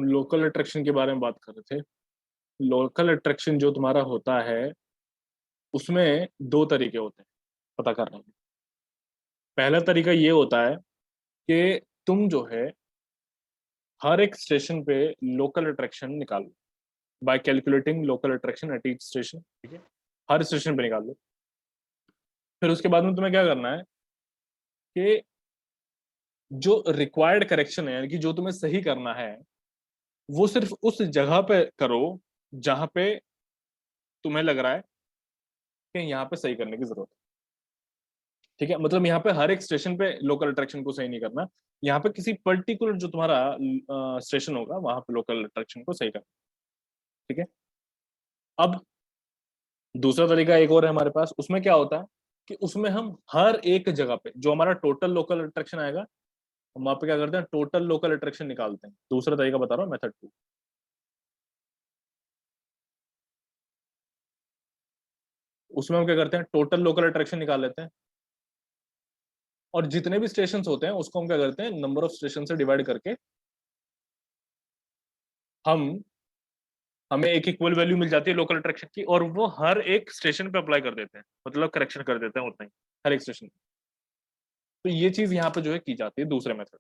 Local attraction के बारे में बात कर रहे थे। लोकल अट्रैक्शन जो तुम्हारा होता है उसमें दो तरीके होते हैं पता करने के। पहला तरीका ये होता है कि तुम जो है हर एक स्टेशन पे लोकल अट्रैक्शन निकालो bye calculating local attraction at each station. ठीक है, हर स्टेशन पे निकाल लो। फिर उसके बाद में तुम्हें क्या करना है कि जो रिक्वायर्ड करेक्शन है यानी कि जो तुम्हें सही करना है वो सिर्फ उस जगह पे करो जहां पे तुम्हें लग रहा है कि यहाँ पे सही करने की जरूरत है। ठीक है, मतलब यहाँ पे हर एक स्टेशन पे लोकल अट्रैक्शन को सही नहीं करना, यहाँ पे किसी पर्टिकुलर जो तुम्हारा स्टेशन होगा वहां पे लोकल अट्रैक्शन को सही करना। ठीक है, अब दूसरा तरीका एक और है हमारे पास, उसमें क्या होता है कि उसमें हम हर एक जगह पे जो हमारा टोटल लोकल अट्रैक्शन आएगा हम वहां पे क्या करते हैं टोटल लोकल अट्रैक्शन निकालते हैं। दूसरा तरीका बता रहा हूँ, मेथड 2। उसमें हम क्या करते हैं टोटल लोकल अट्रैक्शन निकाल लेते हैं और जितने भी स्टेशन होते हैं उसको हम क्या करते हैं नंबर ऑफ स्टेशन से डिवाइड करके हम हमें एक इक्वल वैल्यू मिल जाती है लोकल अट्रैक्शन की और वो हर एक स्टेशन पे अप्लाई कर देते हैं, मतलब करेक्शन कर देते हैं उतना ही हर एक स्टेशन। तो ये चीज यहाँ पे जो है की जाती है दूसरे मेथड।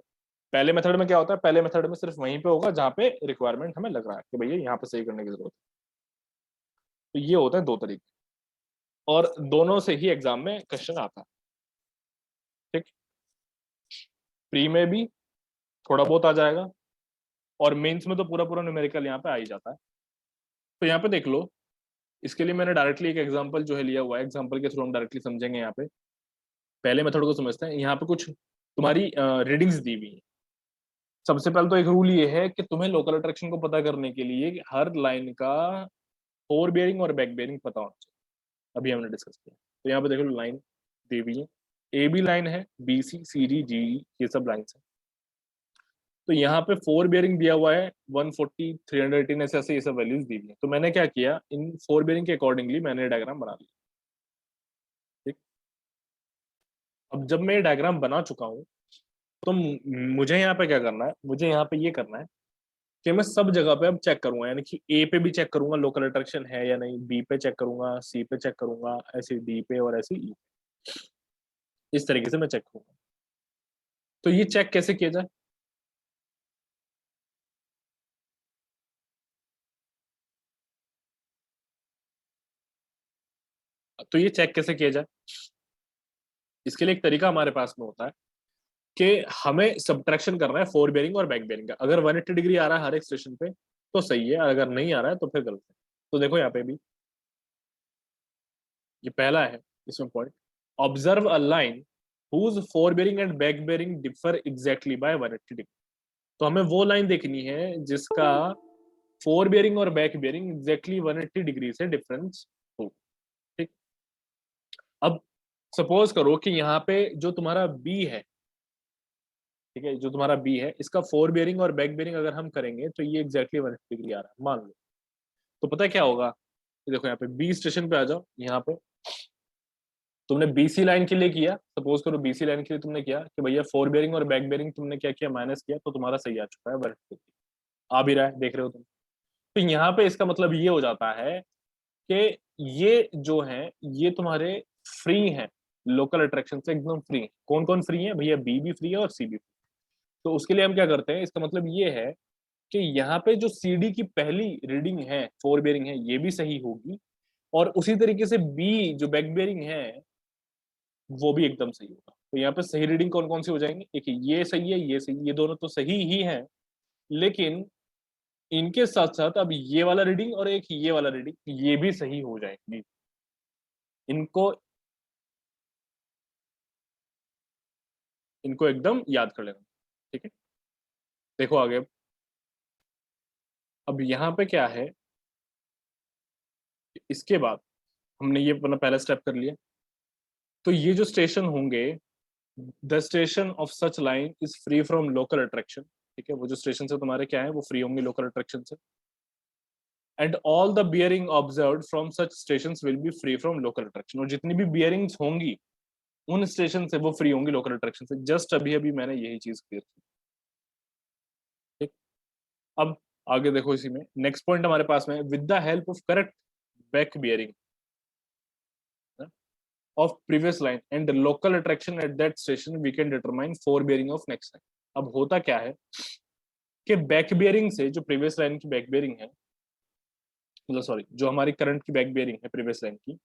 पहले मेथड में क्या होता है, पहले मेथड में सिर्फ वहीं पे होगा जहाँ पे रिक्वायरमेंट हमें लग रहा है कि भैया यहाँ पे सही करने की जरूरत है। तो ये होता है दो तरीके और दोनों से ही एग्जाम में क्वेश्चन आता है। ठीक, प्री में भी थोड़ा बहुत आ जाएगा और मेंस में तो पूरा पूरा न्यूमेरिकल यहाँ पे आ ही जाता है। तो यहाँ पे देख लो, इसके लिए मैंने डायरेक्टली एक एग्जांपल जो है लिया हुआ है, एग्जांपल के थ्रू हम डायरेक्टली समझेंगे। यहाँ पे पहले मेथड को समझते हैं। यहाँ पे कुछ तुम्हारी रीडिंग्स दी हुई है। सबसे पहले तो एक रूल ये है कि तुम्हें लोकल अट्रैक्शन को पता करने के लिए हर लाइन का फोर बेयरिंग और बैक बेयरिंग पता होना चाहिए। अभी हमने डिस्कस किया। तो यहाँ पे देखो लाइन दी हुई है, ए बी लाइन है, बी सी सी डी जी ये सब लाइन है। तो यहाँ पे फोर बेयरिंग दिया हुआ है 140 318 ऐसे ऐसे ये सब वैल्यूज दी हुई है। तो मैंने क्या किया, इन फोर बेयरिंग के अकॉर्डिंगली मैंने डायग्राम बना लिया। ठीक, अब जब मैं डायग्राम बना चुका हूँ तो मुझे यहाँ पे क्या करना है, मुझे यहाँ पे ये करना है कि मैं सब जगह पे अब चेक करूंगा, यानी कि ए पे भी चेक करूंगा लोकल अट्रैक्शन है या नहीं, बी पे चेक करूंगा, सी पे चेक करूंगा, ऐसे डी पे और ऐसे ई। इस तरीके से मैं चेक करूंगा। तो ये चेक कैसे किया जाए, तो ये चेक कैसे किया जाए, इसके लिए एक तरीका हमारे पास में होता है कि हमें सब्ट्रैक्शन करना है फोर बेयरिंग और बैक बेयरिंग का। अगर 180 डिग्री आ रहा है हर एक स्टेशन पे तो सही है, अगर नहीं आ रहा है तो फिर गलत है। तो देखो यहाँ पे भी ये पहला है इसमें point, observe a line whose fore bearing and back bearing differ exactly by 180 degree. तो हमें वो लाइन देखनी है जिसका फोर बेयरिंग और बैक बेयरिंग एग्जैक्टली 180 डिग्री से डिफरेंस हो। ठीक, अब सपोज करो कि यहाँ पे जो तुम्हारा बी है, ठीक है, जो तुम्हारा बी है इसका फोर बेयरिंग और बैक बेयरिंग अगर हम करेंगे तो ये एग्जैक्टली 180 डिग्री आ रहा है मान लो। तो पता है क्या होगा, देखो यहाँ पे बी स्टेशन पे आ जाओ। यहाँ पे तुमने बीसी लाइन के लिए किया, सपोज करो बीसी लाइन के लिए तुमने किया कि भैया फोर बेयरिंग और बैक बेयरिंग तुमने क्या किया माइनस किया, तो तुम्हारा सही आ चुका है 180। आ भी रहा है, देख रहे हो तुम। तो यहाँ पे इसका मतलब ये हो जाता है कि ये जो है ये तुम्हारे फ्री हैं, लोकल अट्रैक्शन से एकदम फ्री है। कौन कौन फ्री है भैया, बी भी फ्री है और सी भी फ्री। तो उसके लिए हम क्या करते हैं, इसका मतलब ये है कि यहाँ पे जो सीडी की पहली रीडिंग है फोर बेयरिंग है ये भी सही होगी और उसी तरीके से बी जो बैक बेयरिंग है वो भी एकदम सही होगा। तो यहाँ पे सही रीडिंग कौन कौन सी हो जाएंगी, देखिए ये सही है, ये सही, ये दोनों तो सही ही है, लेकिन इनके साथ साथ अब ये वाला रीडिंग और एक ये वाला रीडिंग ये भी सही हो जाएंगी। इनको इनको एकदम याद कर लेना। ठीक है, देखो आगे। अब यहाँ पे क्या है, इसके बाद हमने ये अपना पहला स्टेप कर लिया। तो ये जो स्टेशन होंगे, the station of such line is free from local attraction. ठीक है, वो जो स्टेशन से तुम्हारे क्या है वो फ्री होंगे लोकल अट्रैक्शन से। And all the bearing observe from such station will be free from local attraction. और जितनी भी बियरिंग्स होंगी उन स्टेशन से वो फ्री होंगी लोकल अट्रैक्शन से। जस्ट अभी अभी मैंने यही चीज क्लियर की। ठीक, अब आगे देखो इसी में नेक्स्ट पॉइंट हमारे पास में, with the help of correct back bearing of previous line and the local attraction at that station we can determine forebearing of next line। अब होता क्या है कि बैक बियरिंग से जो प्रीवियस लाइन की बैक बियरिंग है, मतलब सॉरी जो हमारी करंट की बैक बियरिंग है प्रीवियस लाइन की,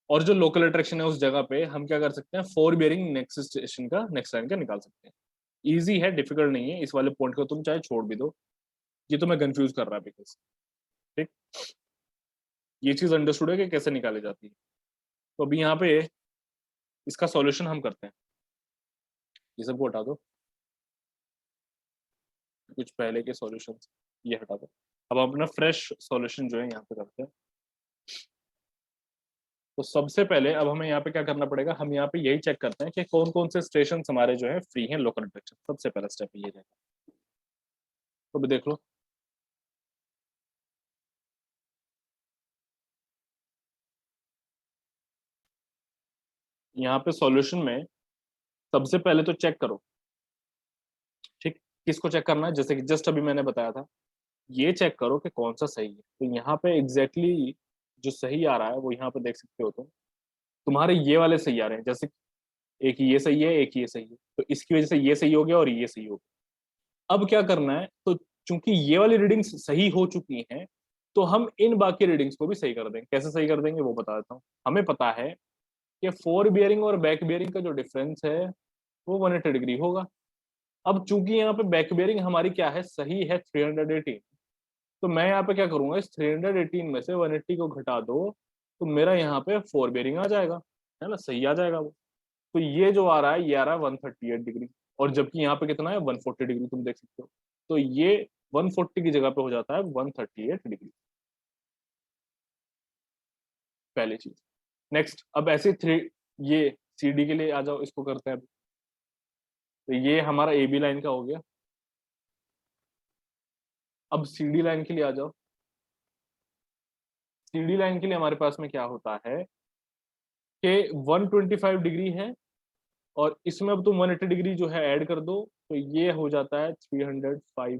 और जो लोकल अट्रैक्शन है उस जगह पे हम क्या कर सकते हैं, फोर बियरिंग नेक्स्ट स्टेशन का नेक्स्ट लाइन का निकाल सकते हैं। इजी है, डिफिकल्ट नहीं है, इस वाले पॉइंट को तुम चाहे छोड़ भी दो, ये तो मैं कंफ्यूज कर रहा है बिकॉज, ठीक, ये चीज अंडरस्टूड है कि कैसे निकाली जाती है। तो अभी यहाँ पे इसका सॉल्यूशन हम करते हैं, ये सबको हटा दो, कुछ पहले के सॉल्यूशन ये हटा दो, अब हम अपना फ्रेश सॉल्यूशन जो है यहाँ पे करते हैं। तो सबसे पहले अब हमें यहाँ पे क्या करना पड़ेगा, हम यहाँ पे यही चेक करते हैं कि कौन कौन से स्टेशन हमारे जो है फ्री हैं लोकल अट्रैक्शन। सबसे पहला स्टेप ये रहेगा, तो भी देख लो। यहाँ पे सॉल्यूशन में सबसे पहले तो चेक करो, ठीक, किसको चेक करना है, जैसे कि जस्ट अभी मैंने बताया था, ये चेक करो कि कौन सा सही है। तो यहाँ पे एग्जैक्टली exactly जो सही आ रहा है वो यहाँ पे देख सकते हो तुम, तुम्हारे ये वाले सही आ रहे हैं, जैसे एक ये सही है एक ये सही है, तो इसकी वजह से ये सही हो गया और ये सही हो गया। अब क्या करना है, तो चूंकि ये वाली रीडिंग्स सही हो चुकी हैं, तो हम इन बाकी रीडिंग्स को भी सही कर देंगे। कैसे सही कर देंगे वो बता देता हूँ। हमें पता है कि फोर बियरिंग और बैक बियरिंग का जो डिफरेंस है वो 180 डिग्री होगा। अब चूंकि यहाँ पे बैक बियरिंग हमारी क्या है, सही है 318, तो मैं यहाँ पे क्या करूंगा, इस 318 में से 180 को घटा दो, तो मेरा यहाँ पे फोर बियरिंग आ जाएगा, है ना, सही आ जाएगा वो। तो ये जो आ रहा है ये आ रहा है 138 डिग्री, और जबकि यहाँ पे कितना है 140 डिग्री, तुम देख सकते हो। तो ये 140 की जगह पे हो जाता है 138 डिग्री, पहली चीज। नेक्स्ट, अब ऐसे थ्री, ये सी डी के लिए आ जाओ, इसको करते हैं अब। तो ये हमारा ए बी लाइन का हो गया। अब सी डी लाइन के लिए आ जाओ। सी डी लाइन के लिए हमारे पास में क्या होता है कि 125 डिग्री है, और इसमें अब तुम 180 डिग्री जो है ऐड कर दो, तो ये हो जाता है 305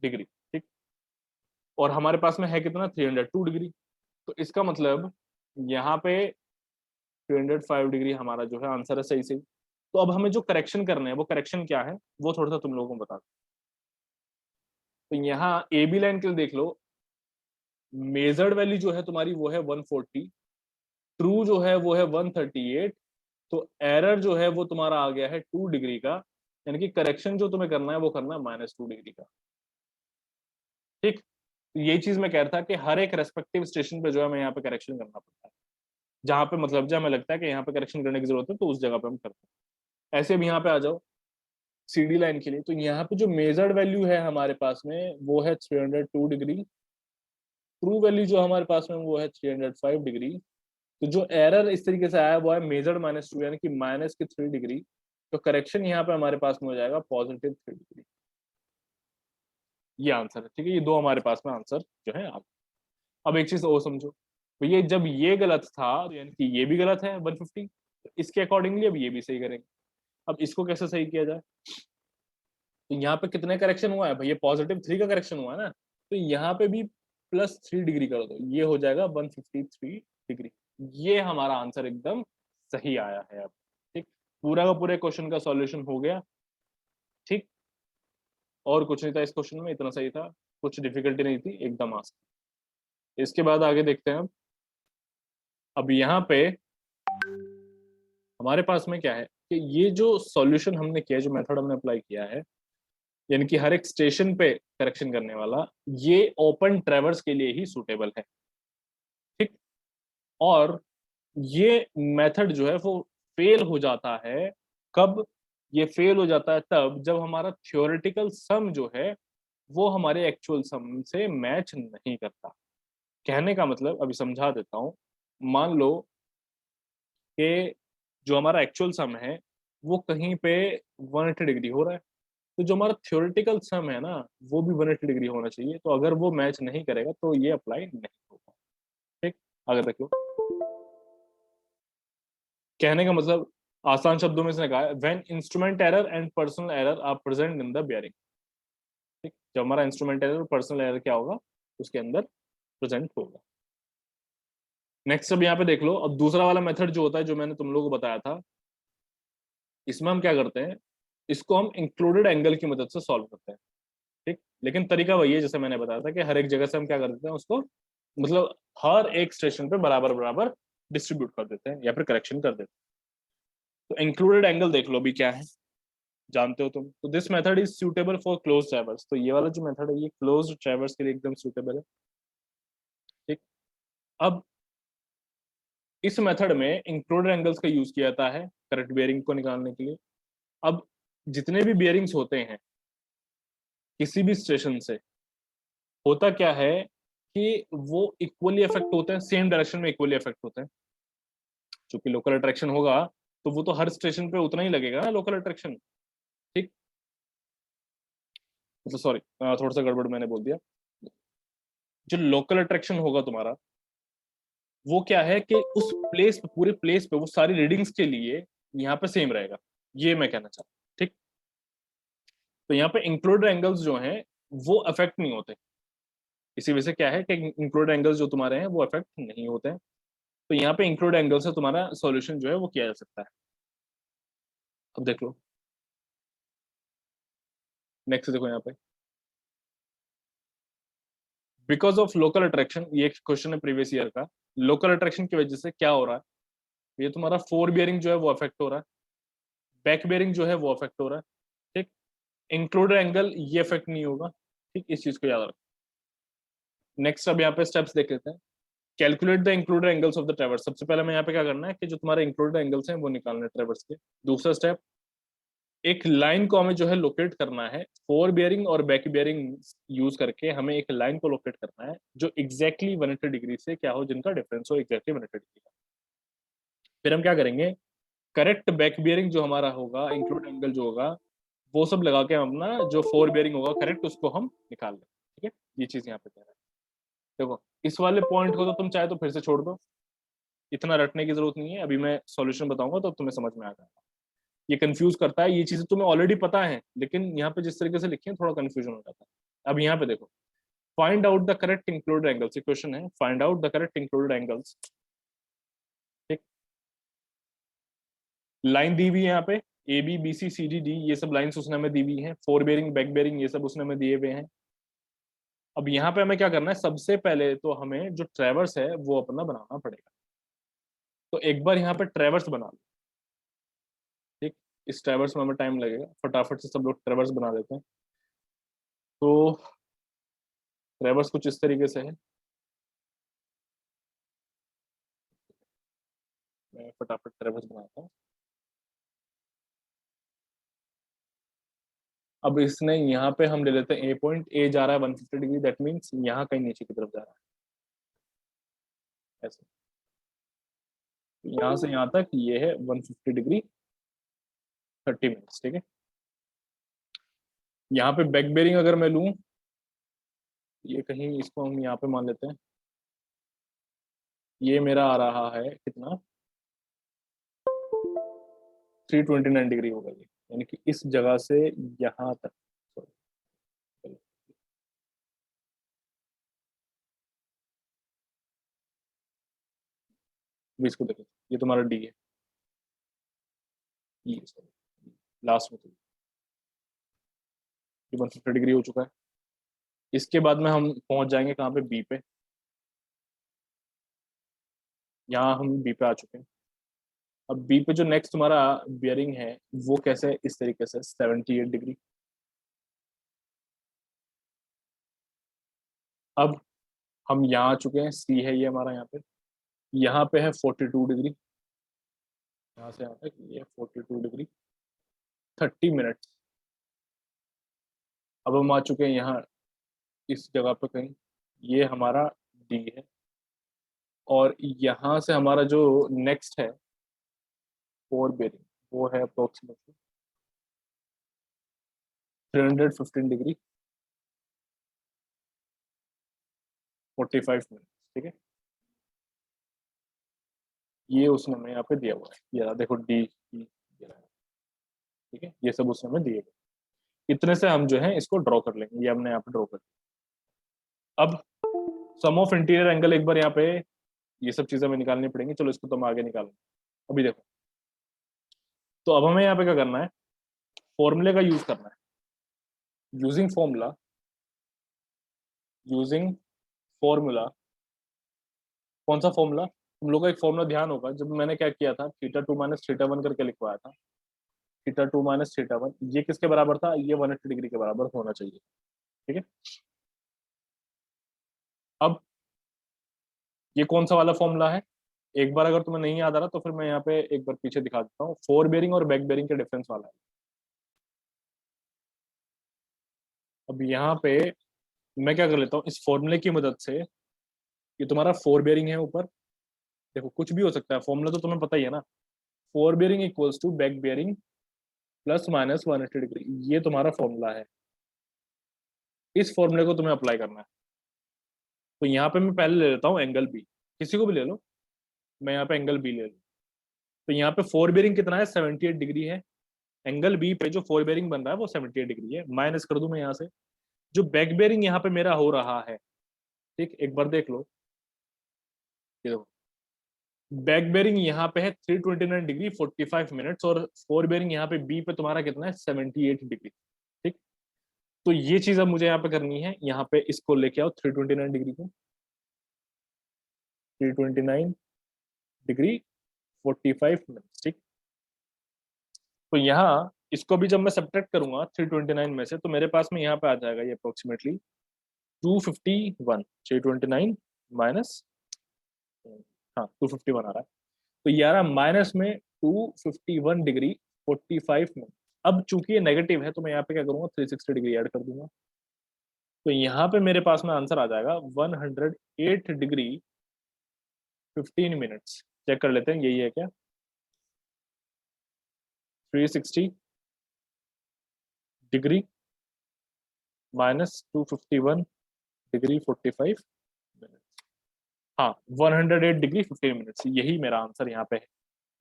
डिग्री, ठीक। और हमारे पास में है कितना, 302 डिग्री। तो इसका मतलब यहाँ पे 305 डिग्री हमारा जो है आंसर है सही सही। तो अब हमें जो करेक्शन करना है वो करेक्शन क्या है, वो थोड़ा सा तुम लोगों को बता दो। तो यहाँ ए बी लाइन के लिए देख लो, मेजर्ड वैल्यू जो है तुम्हारी वो है 140, ट्रू जो है वो है 138, तो एरर जो है वो तुम्हारा आ गया है 2 डिग्री का, यानी कि करेक्शन जो तुम्हें करना है वो करना है -2 डिग्री का, ठीक। तो यही चीज मैं कह रहा था कि हर एक रेस्पेक्टिव स्टेशन पे जो है हमें यहाँ पे करेक्शन करना पड़ता है, जहां पे मतलब जब हमें लगता है कि यहाँ पे करेक्शन करने की जरूरत है तो उस जगह पे हम करते हैं। ऐसे भी यहाँ पे आ जाओ सीडी लाइन के लिए, तो यहाँ पे जो मेजर्ड वैल्यू है हमारे पास में वो है 302 डिग्री, ट्रू वैल्यू जो हमारे पास में वो है 305 डिग्री। तो जो एरर इस तरीके से आया वो है मेजर्ड -2, यानी कि -3 डिग्री। तो करेक्शन यहाँ पे हमारे पास में हो जाएगा +3 डिग्री। ये आंसर है, ठीक है। ये दो हमारे पास में आंसर जो है आप। अब एक चीज और समझो, तो ये जब ये गलत था, तो यानी कि ये भी गलत है 150, तो इसके अकॉर्डिंगली अब ये भी सही करेंगे। अब इसको कैसे सही किया जाए, तो यहाँ पे कितने करेक्शन हुआ है भैया, +3 का करेक्शन हुआ है ना, तो यहाँ पे भी +3 डिग्री कर दो, ये हो जाएगा 153 डिग्री। ये हमारा आंसर एकदम सही आया है अब, ठीक। पूरा का पूरे क्वेश्चन का सॉल्यूशन हो गया, ठीक। और कुछ नहीं था इस क्वेश्चन में, इतना सही था, कुछ डिफिकल्टी नहीं थी, एकदम आसान। इसके बाद आगे देखते हैं। अब यहाँ पे हमारे पास में क्या है कि ये जो सॉल्यूशन हमने किया, जो मेथड हमने अप्लाई किया है, यानी कि हर एक स्टेशन पे करेक्शन करने वाला, ये ओपन ट्रेवर्स के लिए ही सूटेबल है, ठीक। और ये मेथड जो है वो फेल हो जाता है कब, ये फेल हो जाता है तब जब हमारा थ्योरेटिकल सम जो है वो हमारे एक्चुअल सम से मैच नहीं करता। कहने का मतलब अभी समझा देता हूं। मान लो कि जो हमारा एक्चुअल सम है वो कहीं पे 180 डिग्री हो रहा है, तो जो हमारा थ्योरेटिकल सम है ना वो भी 180 डिग्री होना चाहिए। तो अगर वो मैच नहीं करेगा तो ये अप्लाई नहीं होगा, ठीक। आगे देख लो। कहने का मतलब आसान शब्दों में इसने कहा है, when instrument error and personal error are present in the bearing, ठीक, जब हमारा इंस्ट्रूमेंट एरर और पर्सनल एरर क्या होगा उसके अंदर प्रेजेंट होगा। नेक्स्ट अब यहाँ पे देख लो, अब दूसरा वाला मेथड जो होता है जो मैंने तुम लोगों को बताया था, इसमें हम क्या करते हैं, इसको हम इंक्लूडेड एंगल की मदद से सॉल्व करते हैं। ठीक, लेकिन तरीका वही है जैसे मैंने बताया था कि हर एक जगह से हम क्या कर देते हैं उसको, मतलब हर एक स्टेशन पे बराबर बराबर डिस्ट्रीब्यूट कर देते हैं या फिर करेक्शन कर देते हैं। तो इंक्लूडेड एंगल देख लो अभी क्या है, जानते हो तुम, तो this method is suitable for close traverse, तो ये वाला जो मेथड है ये क्लोज ट्रैवर्स के लिए एकदम सुटेबल है। ठीक, अब इस मेथड में इंक्लूडेड एंगल्स का यूज किया जाता है करेक्ट बेयरिंग को निकालने के लिए। अब जितने भी बेयरिंग्स होते हैं किसी भी स्टेशन से, होता क्या है कि वो इक्वली अफेक्ट होते हैं, सेम डायरेक्शन में इक्वली अफेक्ट होते हैं। चूंकि लोकल अट्रैक्शन होगा तो वो तो हर स्टेशन पे उतना ही लगेगा ना लोकल अट्रैक्शन। ठीक, मतलब सॉरी, थोड़ा सा गड़बड़ मैंने बोल दिया। जो लोकल अट्रैक्शन होगा तुम्हारा वो क्या है कि उस प्लेस पे, पूरे प्लेस पे वो सारी रीडिंग्स के लिए यहाँ पे सेम रहेगा, ये मैं कहना चाहता हूँ। ठीक, तो यहाँ पे इंक्लूडेड एंगल्स जो हैं वो अफेक्ट नहीं होते, इसी वजह से क्या है कि इंक्लूडेड एंगल्स जो तुम्हारे हैं वो अफेक्ट नहीं होते हैं। तो यहाँ पे इंक्लूड एंगल से तुम्हारा सॉल्यूशन जो है वो किया जा सकता है। अब देख लो नेक्स्ट, देखो यहाँ पे बिकॉज ऑफ लोकल अट्रैक्शन, ये एक क्वेश्चन है प्रीवियस ईयर का, लोकल अट्रैक्शन की वजह से क्या हो रहा है, ये तुम्हारा फोर बियरिंग जो है वो अफेक्ट हो रहा है, बैक बियरिंग जो है वो अफेक्ट हो रहा है। ठीक, इंक्लूडेड एंगल ये अफेक्ट नहीं होगा। ठीक, इस चीज को याद रखो। नेक्स्ट अब यहाँ पे स्टेप्स देख लेते हैं। Calculate the included angles of the ट्रेवर्स, सबसे पहले मैं यहाँ पे क्या करना है कि जो तुम्हारे इंक्लूडेड एंगल्स हैं वो निकालने हैं ट्रेवर्स के। दूसरा स्टेप, एक लाइन को हमें जो है लोकेट करना है, फोर बियरिंग और बैक बियरिंग यूज करके हमें एक लाइन को लोकेट करना है जो एग्जैक्टली 180 डिग्री से क्या हो, जिनका डिफरेंस हो एग्जैक्टली 180 डिग्री का। फिर हम क्या करेंगे, करेक्ट बैक बियरिंग जो हमारा होगा, इंक्लूड एंगल जो होगा, वो सब लगा के हम अपना जो फोर बियरिंग होगा करेक्ट उसको हम निकाल लेंगे। ठीक है, ये चीज यहाँ पे कह रहा है। देखो इस वाले पॉइंट को तो तुम चाहे तो फिर से छोड़ दो, इतना रटने की जरूरत नहीं है, अभी मैं सॉल्यूशन बताऊंगा तो तुम्हें समझ में आ जाएगा। ये कंफ्यूज करता है, ये चीजें तुम्हें ऑलरेडी पता है लेकिन यहाँ पे जिस तरीके से लिखी है थोड़ा कंफ्यूजन हो जाता है। अब यहाँ पे देखो, find out the correct included angles, question है find out the correct included angles. ठीक, लाइन दी हुई है यहाँ पे, A B B C C D D, ये सब लाइंस उसने हमें दी हुई हैं, फोर बेरिंग बैक बेरिंग ये सब उसने हमें दिए हुए हैं। अब यहाँ पे हमें क्या करना है, सबसे पहले तो हमें जो ट्रेवर्स है वो अपना बनाना पड़ेगा। तो एक बार यहाँ पे ट्रेवर्स बना लो। ठीक, इस ट्रेवर्स में हमें टाइम लगेगा, फटाफट से सब लोग ट्रेवर्स बना लेते हैं। तो ट्रेवर्स कुछ इस तरीके से है, मैं फटाफट ट्रेवर्स बनाता हूँ। अब इसने यहाँ पे हम ले लेते हैं ए पॉइंट, ए जा रहा है 150 डिग्री, दैट मीन्स यहाँ कहीं नीचे की तरफ जा रहा है ऐसे। यहाँ से यहाँ तक ये है 150 डिग्री 30 मिनट्स। ठीक है, यहाँ पे बैक बेरिंग अगर मैं लूँ, ये कहीं इसको हम यहाँ पे मान लेते हैं, ये मेरा आ रहा है कितना, 329 डिग्री होगा ये, यानी कि इस जगह से यहाँ तक। Sorry, अभी इसको देखो, ये तुम्हारा डी है, ये लास्ट में तो ये 150 डिग्री हो चुका है। इसके बाद में हम पहुंच जाएंगे कहाँ पे, बी पे। यहाँ हम बी पे आ चुके हैं। अब बी पे जो नेक्स्ट तुम्हारा बियरिंग है वो कैसे है, इस तरीके से 78 डिग्री। अब हम यहाँ आ चुके हैं, सी है ये हमारा यहाँ पे, यहाँ पे है 42 डिग्री, यहाँ से यहाँ तक ये 42 डिग्री 30 मिनट्स। अब हम आ चुके हैं यहाँ इस जगह पे कहीं, ये हमारा डी है, और यहाँ से हमारा जो नेक्स्ट है फोर बेरिंग वो है अप्रोक्सीमेटली 315 डिग्री 45 मिनट। ठीक है, ये उसने हमें यहाँ पे दिया हुआ है, ये रहा देखो डी, ठीक है, ये सब उसने हमें दिए हुए। इतने से हम जो है इसको ड्रॉ कर लेंगे, ये हमने यहाँ पे ड्रॉ कर लिया। अब सम ऑफ इंटीरियर एंगल एक बार यहाँ पे ये सब चीजें हमें निकालनी पड़ेंगी, चलो इसको तो हम आगे निकालेंगे। अभी देखो, तो अब हमें यहाँ पे क्या करना है, फॉर्मूले का यूज करना है। यूजिंग फॉर्मूला, यूजिंग फॉर्मूला, कौन सा फॉर्मूला? तुम लोग का एक फॉर्मूला ध्यान होगा, जब मैंने क्या किया था, theta two minus theta one करके लिखवाया था। Theta two minus theta one, ये किसके बराबर था? ये 180 डिग्री के बराबर होना चाहिए। ठीक है, अब ये कौन सा वाला फॉर्मूला है? एक बार अगर तुम्हें नहीं याद आ रहा तो फिर मैं यहाँ पे एक बार पीछे दिखा देता हूँ, फोर बेरिंग और बैक बेरिंग के डिफरेंस वाला है। अब यहाँ पे मैं क्या कर लेता हूँ, इस फॉर्मूले की मदद से, ये तुम्हारा फोर बेरिंग है ऊपर, देखो कुछ भी हो सकता है, फॉर्मूला तो तुम्हें पता ही है ना। Fore bearing equals to back bearing plus minus 180 degree, ये तुम्हारा फॉर्मूला है। इस फॉर्मूले को तुम्हें अप्लाई करना है। तो यहाँ पे मैं पहले ले लेता हूँ एंगल बी, किसी को भी ले लो, मैं यहाँ पे एंगल बी ले लूँ। तो यहाँ पे फोर बेरिंग कितना है? 78 डिग्री है। एंगल बी पे जो फोर बेरिंग बन रहा है वो 78 डिग्री है, माइनस कर दूं मैं यहाँ से। जो बैक बेरिंग यहाँ पे मेरा हो रहा है, ठीक, एक बार देख लो, ये देखो, बैक बेरिंग यहाँ पे है 329 डिग्री 45 मिनट्स, और फोर बेरिंग यहाँ पे बी पे तुम्हारा कितना है? 78 डिग्री। ठीक, तो ये चीज अब मुझे यहाँ पे करनी है, यहाँ पे इसको लेके आओ 329 डिग्री को, 329 डिग्री 45 मिनट्स। ठीक, तो यहाँ इसको भी जब मैं सब्ट्रैक्ट करूंगा 329 में से, तो मेरे पास में यहाँ पे आ जाएगा ये अप्रोक्सीमेटली 251, 329 माइनस, हाँ 251 आ रहा है। तो ये आ रहा माइनस में 251 डिग्री 45 मिनट। अब चूंकि ये नेगेटिव है तो मैं यहाँ पे क्या करूंगा, 360 डिग्री ऐड कर दूंगा। तो यहाँ पे मेरे पास में आंसर आ जाएगा 108 डिग्री 15 मिनट्स। चेक कर लेते हैं यही है क्या? 360 डिग्री माइनस 251 डिग्री 45 मिनट्स, हाँ 108 डिग्री 15 मिनट्स, यही मेरा आंसर यहाँ पे है।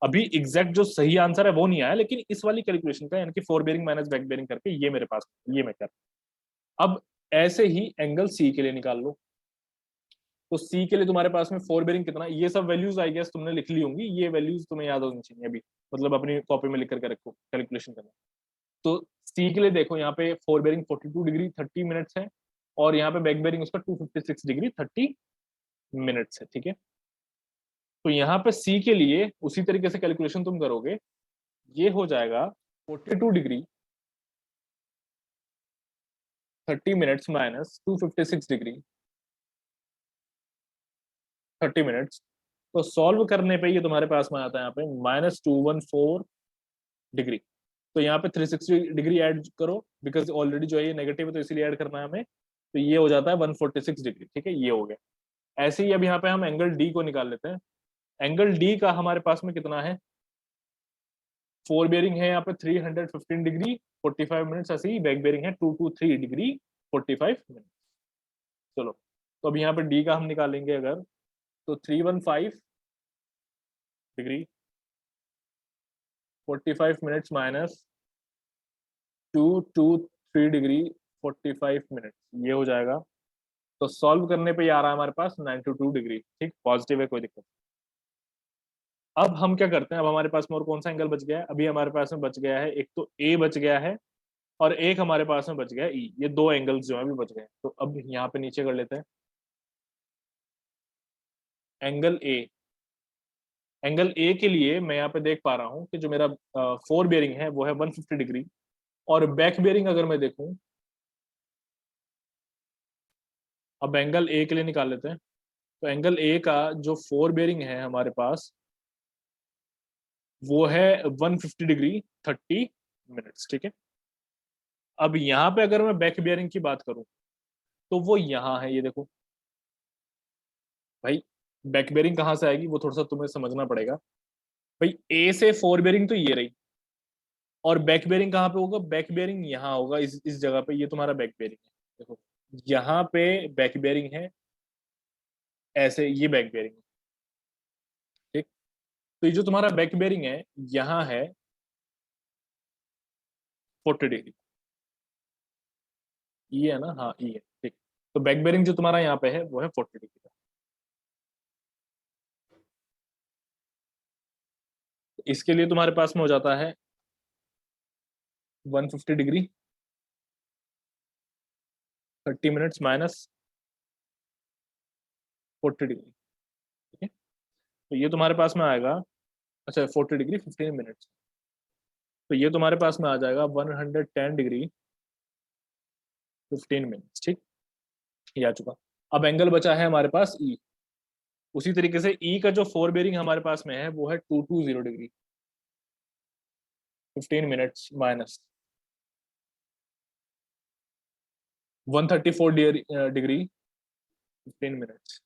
अभी एग्जैक्ट जो सही आंसर है वो नहीं आया, लेकिन इस वाली कैलकुलेशन का, यानी कि fore bearing minus back bearing करके ये मेरे पास, ये मैं कर। अब ऐसे ही एंगल सी के लिए निकाल लो। तो सी के लिए तुम्हारे पास में फोर बेरिंग कितना, ये सब वैल्यूज आई गेस तुमने लिख ली होंगी, ये वैल्यूज तुम्हें याद होनी चाहिए अभी, मतलब अपनी कॉपी में लिख करके रखो कैलकुलेशन करना। तो सी के लिए देखो, यहाँ पे फोर बेरिंग 42 डिग्री 30 मिनट्स है, और यहाँ पे बैक बेरिंग उसका 256 डिग्री 30 मिनट्स है। ठीक है, तो यहाँ पे सी के लिए उसी तरीके से कैलकुलेशन तुम करोगे, ये हो जाएगा 42 degree 30 minutes minus 256 degree 30 minutes. तो सॉल्व करने पे ये तुम्हारे पास में आता है यहाँ पे -214 डिग्री। तो यहाँ पे 360 डिग्री ऐड करो, बिकॉज ऑलरेडी जो है ये नेगेटिव है तो इसीलिए ऐड करना है हमें। तो ये हो जाता है 146 डिग्री। ठीक है, ये हो गया। ऐसे ही अब यहाँ पे हम एंगल डी को निकाल लेते हैं। एंगल डी का हमारे पास में कितना है? फोर बेरिंग है यहाँ पे 315 डिग्री 45 मिनट्स, ऐसे ही बैक बेरिंग है 223 डिग्री 45 मिनट। चलो, तो अब यहाँ पे डी का हम निकालेंगे अगर, तो 315 degree 45 minutes minus 223 degree 45 minutes, ये हो जाएगा। तो सॉल्व करने पे ये आ रहा है हमारे पास 92 डिग्री। ठीक, पॉजिटिव है, कोई दिक्कत नहीं। अब हम क्या करते हैं, अब हमारे पास में और कौन सा एंगल बच गया है? अभी हमारे पास में बच गया है, एक तो ए बच गया है, और एक हमारे पास में बच गया है ई। ये दो एंगल्स जो है अभी बच गए हैं। तो अब यहाँ पे नीचे कर लेते हैं एंगल ए। एंगल ए के लिए मैं यहाँ पे देख पा रहा हूँ कि जो मेरा फोर बेरिंग है वो है 150 डिग्री, और बैक बेरिंग अगर मैं देखूं, अब एंगल ए के लिए निकाल लेते हैं। तो एंगल ए का जो फोर बेरिंग है हमारे पास, वो है 150 डिग्री 30 मिनट्स। ठीक है, अब यहाँ पे अगर मैं बैक बेरिंग की बात करूं, तो वो यहाँ है, ये देखो भाई। बैक बेरिंग कहाँ से आएगी वो थोड़ा सा तुम्हें समझना पड़ेगा भाई। ए से फोर बेरिंग तो ये रही, और बैक बेरिंग कहाँ पे होगा? बैक बेरिंग यहाँ होगा, इस जगह पे, ये तुम्हारा बैक बेरिंग है। देखो, यहाँ पे बैक बेरिंग है, ऐसे ये बैक बेरिंग है। ठीक, तो ये जो तुम्हारा बैक बेरिंग है यहाँ है 40 डिग्री। ई है ना, हाँ ई है, ठीक। तो बैक बेरिंग जो तुम्हारा यहाँ पे है वो है 40 डिग्री का। इसके लिए तुम्हारे पास में हो जाता है 150 डिग्री, 30 मिनट्स माइनस 40 डिग्री, ठीक है। तो ये तुम्हारे पास में आएगा, अच्छा 40 डिग्री 15 मिनट्स, तो ये तुम्हारे पास में आ जाएगा 110 डिग्री 15 मिनट्स, ठीक। ये आ चुका। अब एंगल बचा है हमारे पास ई। उसी तरीके से ई का जो फोर बेरिंग हमारे पास में है वो है 220 degree 15 minutes minus 134 degree 15 minutes.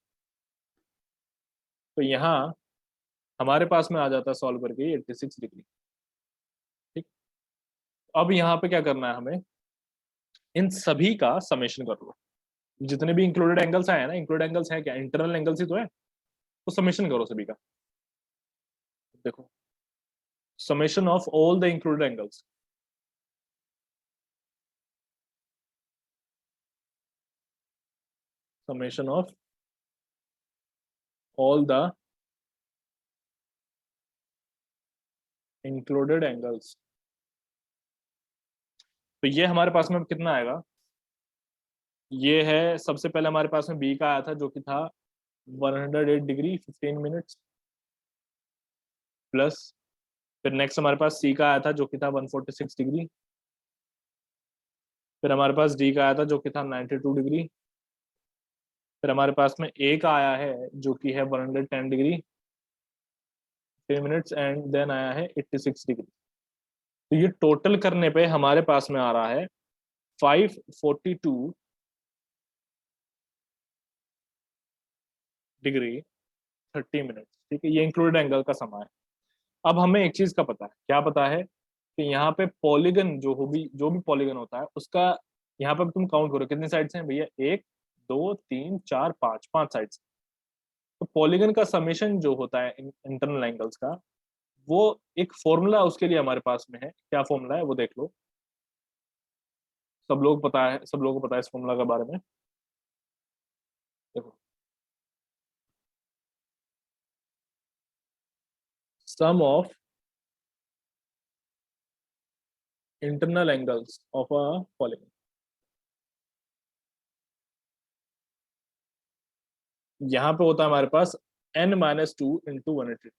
तो यहाँ हमारे पास में आ जाता है सॉल्व करके 86 डिग्री, ठीक। अब यहाँ पे क्या करना है हमें, इन सभी का समेशन कर लो। जितने भी इंक्लूडेड एंगल्स आए हैं ना, इंक्लूडेड एंगल्स हैं क्या, इंटरनल एंगल्स ही तो है, तो समेशन करो सभी का। देखो, summation of all the included angles, summation of all the included angles. तो ये हमारे पास में कितना आएगा, ये है सबसे पहले हमारे पास में बी का आया था जो कि था 108 डिग्री 15 मिनट्स, प्लस फिर नेक्स्ट हमारे पास सी का आया था जो कि था 146 डिग्री, फिर हमारे पास डी का आया था जो कि था 92 डिग्री, फिर हमारे पास में ए का आया है जो कि है 110 डिग्री 10 मिनट्स, एंड देन आया है 86 डिग्री। तो ये टोटल करने पे हमारे पास में आ रहा है 542 डिग्री 30 मिनट्स, ठीक है। ये इंक्लूडेड एंगल का समय है। अब हमें एक चीज का पता है, क्या पता है, कि यहाँ पे पॉलीगन जो होगी, जो भी पॉलीगन होता है उसका, यहाँ पे तुम काउंट करो कितनी साइड्स हैं भैया, एक दो तीन चार पांच, पांच साइड्स। तो पॉलीगन का समेशन जो होता है इंटरनल एंगल्स का, वो एक फॉर्मूला उसके लिए हमारे पास में है। क्या फॉर्मूला है वो देख लो, सब लोग पता है, सब लोगों को पता है इस फॉर्मूला के बारे में। देखो, sum of internal angles of a polygon, यहाँ पे होता है हमारे पास n-2 × 180,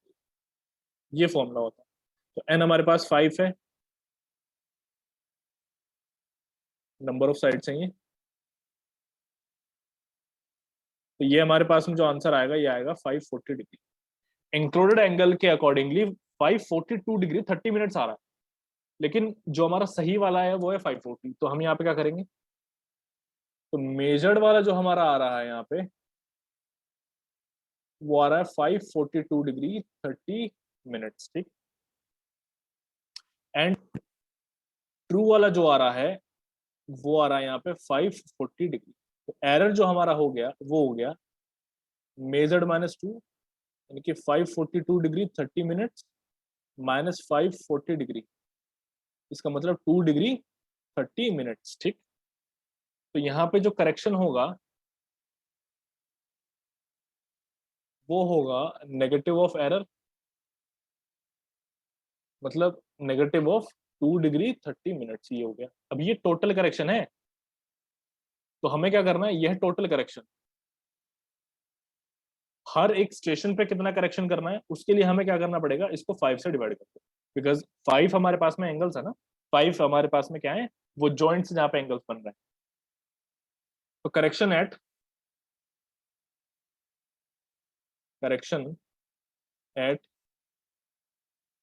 ये फॉर्मूला होता है। तो n हमारे पास 5 है, नंबर ऑफ साइड्स हैं ये। तो ये हमारे पास में जो आंसर आएगा ये आएगा 540 डिग्री। इंक्लूडेड एंगल के अकॉर्डिंगली 542 डिग्री 30 मिनट्स आ रहा है, लेकिन जो हमारा सही वाला है वो है 540। तो हम यहाँ पे क्या करेंगे, तो मेजर्ड वाला जो हमारा आ रहा है यहाँ पे वो आ रहा है 542 डिग्री 30 मिनट्स, ठीक। एंड ट्रू वाला जो आ रहा है वो आ रहा है यहाँ पे 540 डिग्री। तो एरर जो हमारा हो गया वो हो गया मेजर्ड -2, यानी कि 542 डिग्री 30 मिनट्स माइनस 540 डिग्री, इसका मतलब 2 डिग्री 30 मिनट्स, ठीक। तो यहाँ पे जो करेक्शन होगा वो होगा नेगेटिव ऑफ एरर, मतलब नेगेटिव ऑफ 2 डिग्री 30 मिनट्स, ये हो गया। अब ये टोटल करेक्शन है, तो हमें क्या करना है, यह टोटल करेक्शन हर एक स्टेशन पे कितना करेक्शन करना है उसके लिए हमें क्या करना पड़ेगा, इसको 5 से डिवाइड करके, बिकॉज 5 हमारे पास में एंगल्स है ना, 5 हमारे पास में क्या है, वो जॉइंट्स जहां पे एंगल्स बन रहे हैं। तो करेक्शन एट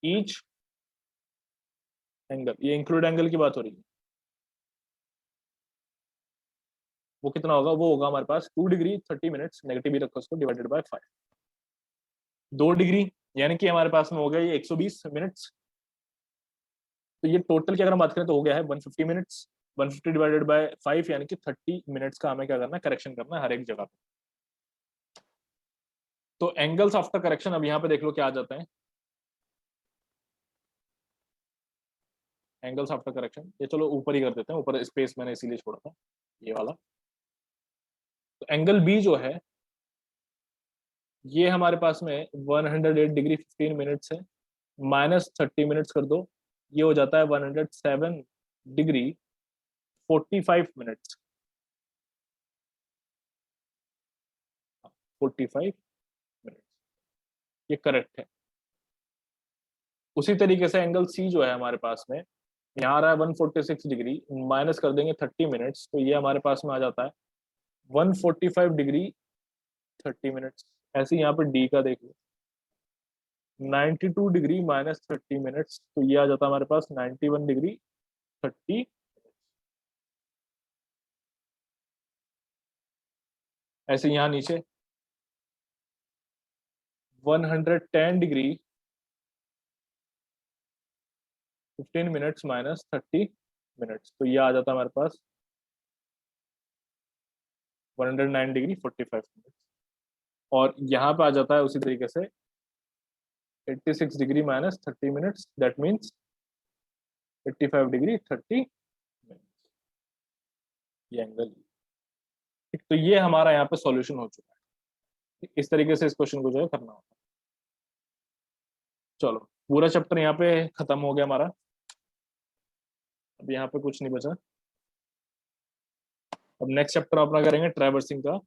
ईच एंगल, ये इंक्लूड एंगल की बात हो रही है, वो कितना होगा, वो होगा हमारे पास 2 डिग्री 30 मिनट्स, नेगेटिव ही रखो उसको, डिवाइडेड बाय 5, 2 डिग्री, यानी कि हमारे पास में हो गया ये 120 मिनट्स। तो ये टोटल की अगर हम बात करें तो हो गया है 150 मिनट्स, 150 डिवाइडेड बाय 5 यानी कि 30 मिनट्स का हमें क्या करना है, करेक्शन करना है हर एक जगह पे। तो एंगल्स आफ्टर करेक्शन अब यहाँ पे देख लो क्या आ जाता है, एंगल्स आफ्टर करेक्शन, ये चलो ऊपर ही कर देते हैं, ऊपर स्पेस मैंने इसीलिए छोड़ा था। ये वाला। तो एंगल बी जो है ये हमारे पास में 108 डिग्री 15 मिनट्स है, माइनस 30 मिनट्स कर दो, ये हो जाता है 107 डिग्री 45 मिनट्स। 45 मिनट्स, ये करेक्ट है। उसी तरीके से एंगल सी जो है हमारे पास में, यहाँ आ रहा है 146 डिग्री, माइनस कर देंगे 30 मिनट्स, तो ये हमारे पास में आ जाता है 145 डिग्री 30 मिनट्स। ऐसे ही यहाँ पे डी का देख लो, 92 डिग्री माइनस 30 मिनट्स, तो ये आ जाता है हमारे पास 91 डिग्री 30। ऐसे यहाँ नीचे 110 डिग्री 15 मिनट्स माइनस 30 मिनट्स, तो ये आ जाता है हमारे पास 109 डिग्री 45 मिनट्स। और यहाँ पे आ जाता है उसी तरीके से 86 degree minus 30 minutes, that means 85 degree 30 minutes, ये एंगल। ठीक, तो ये हमारा यहाँ पे सॉल्यूशन हो चुका है। इस तरीके से इस क्वेश्चन को जो है करना होता है। चलो, पूरा चैप्टर यहाँ पे खत्म हो गया हमारा। अब यहाँ पे कुछ नहीं बचा। अब नेक्स्ट चैप्टर अपना करेंगे ट्रैवर्सिंग का।